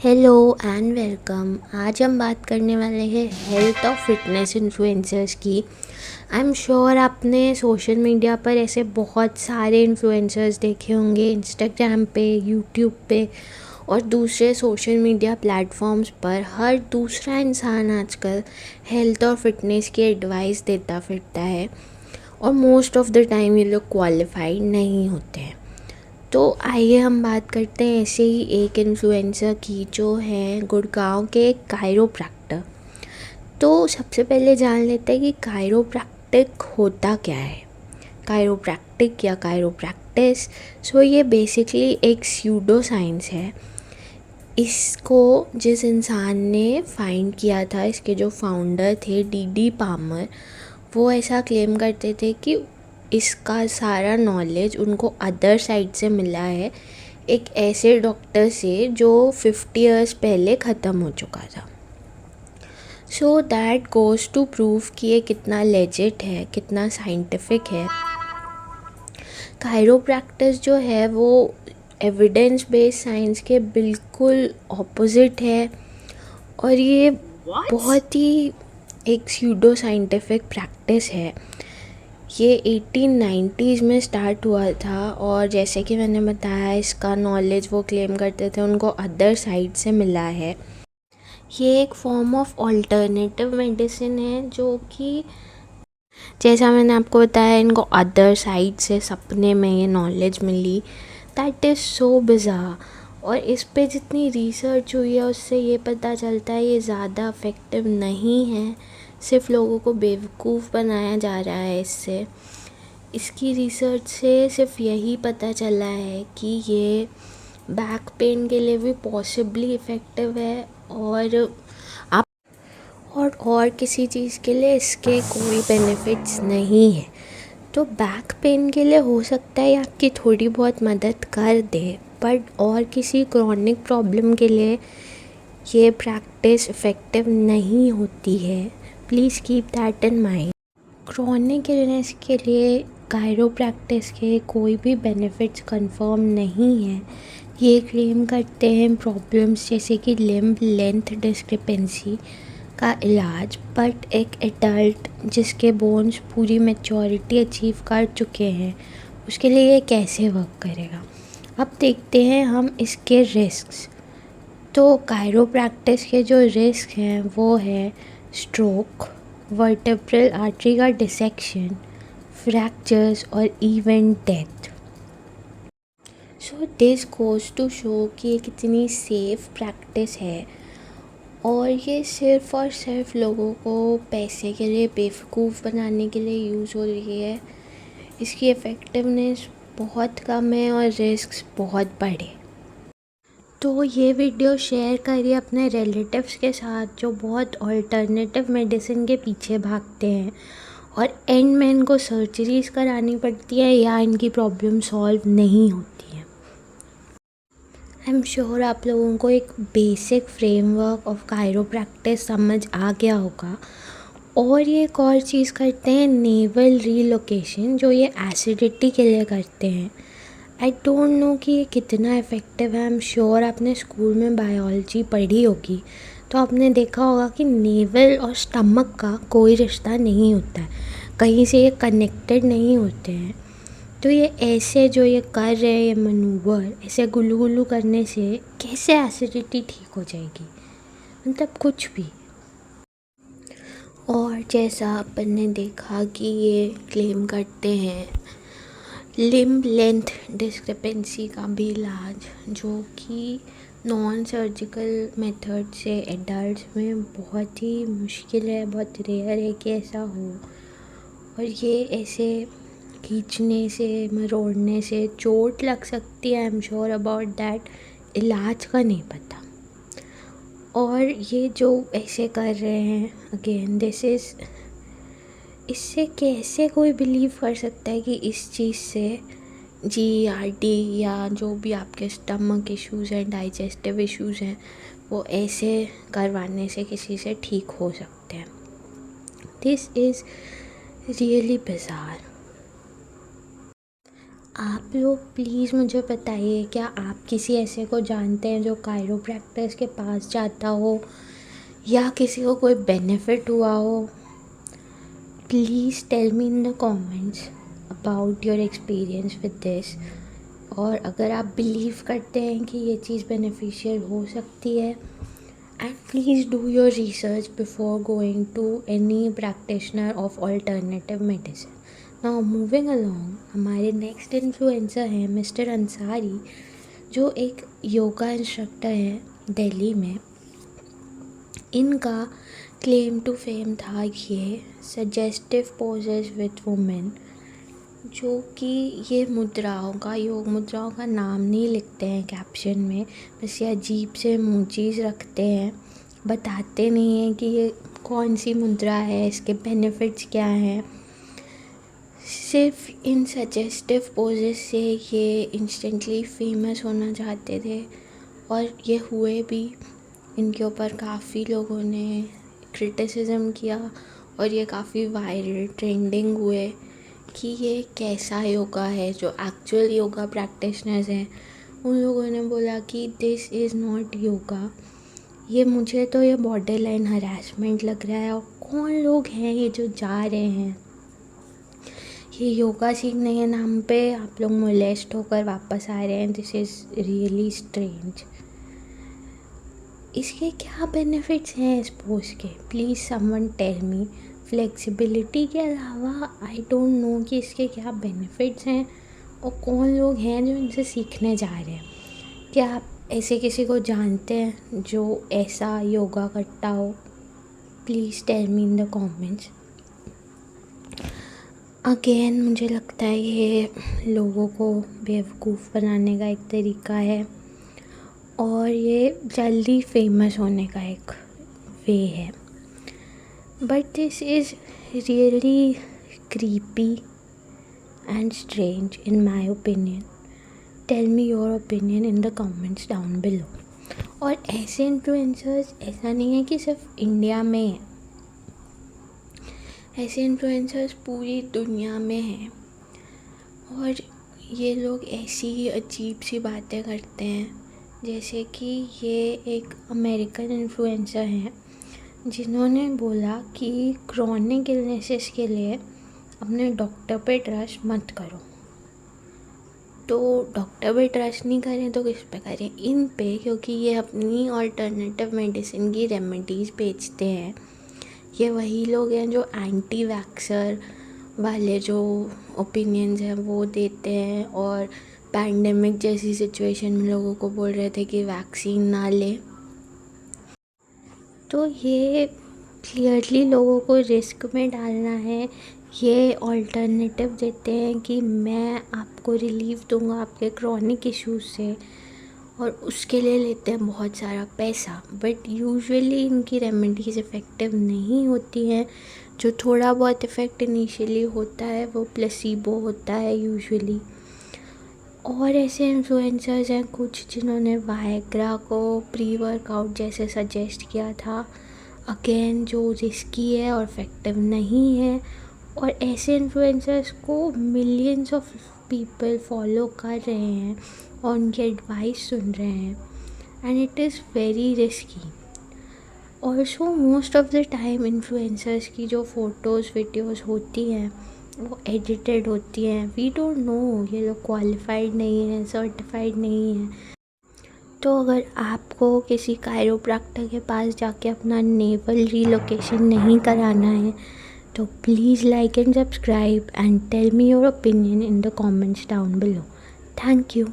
Hello and welcome. आज हम बात करने वाले हैं हेल्थ और फिटनेस इन्फ्लुएंसर्स की। आई एम श्योर आपने सोशल मीडिया पर ऐसे बहुत सारे इन्फ्लुएंसर्स देखे होंगे, इंस्टाग्राम पे, यूट्यूब पे और दूसरे सोशल मीडिया प्लेटफॉर्म्स पर। हर दूसरा इंसान आजकल हेल्थ और फिटनेस की एडवाइस देता फिरता है और मोस्ट ऑफ द टाइम ये लोग क्वालिफाइड नहीं होते हैं। तो आइए हम बात करते हैं ऐसे ही एक इन्फ्लुएंसर की जो है गुड़गांव के एक कायरोप्रैक्टर। तो सबसे पहले जान लेते हैं कि कायरोप्रैक्टिक होता क्या है। कायरोप्रैक्टिक या कायरोप्रैक्टिस, सो ये बेसिकली एक स्यूडो साइंस है। इसको जिस इंसान ने फाइंड किया था, इसके जो फाउंडर थे डी पामर, वो ऐसा क्लेम करते थे कि इसका सारा नॉलेज उनको अदर साइड से मिला है, एक ऐसे डॉक्टर से जो 50 इयर्स पहले ख़त्म हो चुका था। So that goes to prove कि ये कितना लेजिट है, कितना साइंटिफिक है। कायरोप्रैक्टिस जो है वो एविडेंस बेस्ड साइंस के बिल्कुल ऑपोजिट है और ये बहुत ही एक स्यूडो साइंटिफिक प्रैक्टिस है। ये 1890s में स्टार्ट हुआ था और जैसे कि मैंने बताया, इसका नॉलेज वो क्लेम करते थे उनको अदर साइड से मिला है। ये एक फॉर्म ऑफ ऑल्टरनेटिव मेडिसिन है जो कि, जैसा मैंने आपको बताया, इनको अदर साइड से सपने में ये नॉलेज मिली। That is so bizarre. और इस पे जितनी रिसर्च हुई है उससे ये पता चलता है ये ज़्यादा इफ़ेक्टिव नहीं है, सिर्फ लोगों को बेवकूफ़ बनाया जा रहा है इससे। इसकी रिसर्च से सिर्फ यही पता चला है कि ये बैक पेन के लिए भी पॉसिबली इफ़ेक्टिव है और आप और किसी चीज़ के लिए इसके कोई बेनिफिट्स नहीं है। तो बैक पेन के लिए हो सकता है आपकी थोड़ी बहुत मदद कर दे, बट और किसी क्रॉनिक प्रॉब्लम के लिए ये प्रैक्टिस इफ़ेक्टिव नहीं होती है। Please keep that in mind. Chronic illness के लिए कायरोप्रैक्टिस के कोई भी बेनिफिट्स कंफर्म नहीं है। ये क्लेम करते हैं प्रॉब्लम्स जैसे कि लिम्ब लेंथ डिस्क्रिपेंसी का इलाज, बट एक एडल्ट जिसके बोन्स पूरी मैच्योरिटी अचीव कर चुके हैं उसके लिए ये कैसे वर्क करेगा। अब देखते हैं हम इसके रिस्क्स। तो कायरोप्रैक्टिस के जो रिस्क हैं वो है स्ट्रोक, वर्टेब्रल आर्टरी का डिसेक्शन, फ्रैक्चर्स और even death. So this goes to show कि ये कितनी सेफ प्रैक्टिस है और ये सिर्फ़ और सिर्फ लोगों को पैसे के लिए बेवकूफ़ बनाने के लिए यूज़ हो रही है। इसकी इफ़ेक्टिवनेस बहुत कम है और रिस्क बहुत बड़े। तो ये वीडियो शेयर करिए अपने रिलेटिव्स के साथ जो बहुत अल्टरनेटिव मेडिसिन के पीछे भागते हैं और एंड में इनको सर्जरीज़ करानी पड़ती है या इनकी प्रॉब्लम सॉल्व नहीं होती है। आई एम श्योर आप लोगों को एक बेसिक फ्रेमवर्क ऑफ कायरोप्रैक्टिस समझ आ गया होगा। और ये एक और चीज़ करते हैं, नेवल रीलोकेशन, जो ये एसिडिटी के लिए करते हैं। आई डोंट नो कि ये कितना इफ़ेक्टिव है। आई एम श्योर आपने स्कूल में बायोलॉजी पढ़ी होगी तो आपने देखा होगा कि नेवल और स्टमक का कोई रिश्ता नहीं होता है, कहीं से ये कनेक्टेड नहीं होते हैं। तो ये ऐसे जो ये कर रहे हैं, ये मनूवर ऐसे गुल्लू गुल्लू करने से कैसे एसिडिटी ठीक हो जाएगी, मतलब कुछ भी। और जैसा अपन ने देखा कि ये क्लेम करते हैं लिम्ब लेंथ डिस्क्रिपेंसी का भी इलाज, जो कि नॉन सर्जिकल मेथड से एडल्ट्स में बहुत ही मुश्किल है, बहुत रेयर है कि ऐसा हो। और ये ऐसे खींचने से, मरोड़ने से चोट लग सकती है। I am sure about that. इलाज का नहीं पता। और ये जो ऐसे कर रहे हैं, अगेन दिस इज़, इससे कैसे कोई बिलीव कर सकता है कि इस चीज़ से GERD या जो भी आपके स्टमक इश्यूज़ हैं, डाइजेस्टिव इश्यूज़ हैं, वो ऐसे करवाने से किसी से ठीक हो सकते हैं। This is really bizarre. आप लोग प्लीज़ मुझे बताइए, क्या आप किसी ऐसे को जानते हैं जो कायरोप्रैक्टिस के पास जाता हो या किसी को कोई बेनिफिट हुआ हो? Please tell me in the comments about your experience with this. और अगर आप बिलीव करते हैं कि ये चीज़ बेनिफिशियल हो सकती है, and please do your research before going to any practitioner of alternative medicine. Now moving along, हमारे नेक्स्ट इन्फ्लुएंसर हैं मिस्टर अंसारी, जो एक योगा इंस्ट्रक्टर है दिल्ली में। इनका क्लेम टू फेम था ये सजेस्टिव पोजेज विद वुमेन, जो कि ये मुद्राओं का, योग मुद्राओं का नाम नहीं लिखते हैं कैप्शन में, बस ये अजीब से इमोजीज रखते हैं, बताते नहीं हैं कि ये कौन सी मुद्रा है, इसके बेनिफिट्स क्या हैं। सिर्फ इन सजेस्टिव पोजेस से ये इंस्टेंटली फेमस होना चाहते थे, और ये हुए भी। इनके ऊपर काफ़ी लोगों ने क्रिटिसिज्म किया और ये काफ़ी वायरल ट्रेंडिंग हुए कि ये कैसा योगा है। जो एक्चुअल योगा प्रैक्टिशनर्स हैं उन लोगों ने बोला कि दिस इज़ नॉट योगा, ये मुझे तो ये बॉर्डर लाइन हरासमेंट लग रहा है। और कौन लोग हैं ये जो जा रहे हैं ये योगा सीखने के नाम पे, आप लोग मोलेस्ट होकर वापस आ रहे हैं। This is really strange. इसके क्या बेनिफिट्स हैं इस पोस्ट के? Please someone tell me. Flexibility के अलावा आई डोंट नो कि इसके क्या बेनिफिट्स हैं और कौन लोग हैं जो इनसे सीखने जा रहे हैं। क्या आप ऐसे किसी को जानते हैं जो ऐसा योगा करता हो? Please tell me in the comments. Again मुझे लगता है ये लोगों को बेवकूफ़ बनाने का एक तरीका है और ये जल्दी फेमस होने का एक वे है। But this is really creepy and strange in my opinion. Tell me your opinion in the comments down below. और ऐसे इन्फ्लुएंसर्स ऐसा नहीं है कि सिर्फ इंडिया में है, ऐसे इन्फ्लुएंसर्स पूरी दुनिया में हैं। और ये लोग ऐसी अजीब सी बातें करते हैं, जैसे कि ये एक अमेरिकन इन्फ्लुएंसर हैं जिन्होंने बोला कि क्रॉनिक इलनेसेस के लिए अपने डॉक्टर पे ट्रस्ट मत करो। तो डॉक्टर पे ट्रस्ट नहीं करें तो किस पे करें? इन पे, क्योंकि ये अपनी अल्टरनेटिव मेडिसिन की रेमेडीज़ बेचते हैं। ये वही लोग हैं जो एंटी वैक्सर वाले जो ओपिनियंस हैं वो देते हैं और पैंडेमिक जैसी सिचुएशन में लोगों को बोल रहे थे कि वैक्सीन ना ले। तो ये क्लियरली लोगों को रिस्क में डालना है। ये ऑल्टरनेटिव देते हैं कि मैं आपको रिलीफ दूंगा आपके क्रॉनिक इश्यूज से, और उसके लिए लेते हैं बहुत सारा पैसा। बट यूजुअली इनकी रेमेडीज़ इफ़ेक्टिव नहीं होती हैं। जो थोड़ा बहुत इफ़ेक्ट इनिशियली होता है वो प्लेसिबो होता है यूजुअली। और ऐसे इन्फ्लुएंसर्स हैं कुछ जिन्होंने वायग्रा को प्री वर्कआउट जैसे सजेस्ट किया था, अगेन जो रिस्की है और इफेक्टिव नहीं है। और ऐसे इन्फ्लुएंसर्स को मिलियंस ऑफ पीपल फॉलो कर रहे हैं और उनकी एडवाइस सुन रहे हैं, and it is very risky. Also most of the time influencers की जो फ़ोटोज़ वीडियोज़ होती हैं वो एडिटेड होती हैं। वी डोंट नो, ये लोग क्वालिफाइड नहीं है, सर्टिफाइड नहीं है। तो अगर आपको किसी कायरोप्रैक्टर के पास जाके अपना नेवल रीलोकेशन नहीं कराना है तो please like and subscribe and tell me your opinion in the comments down below. Thank you.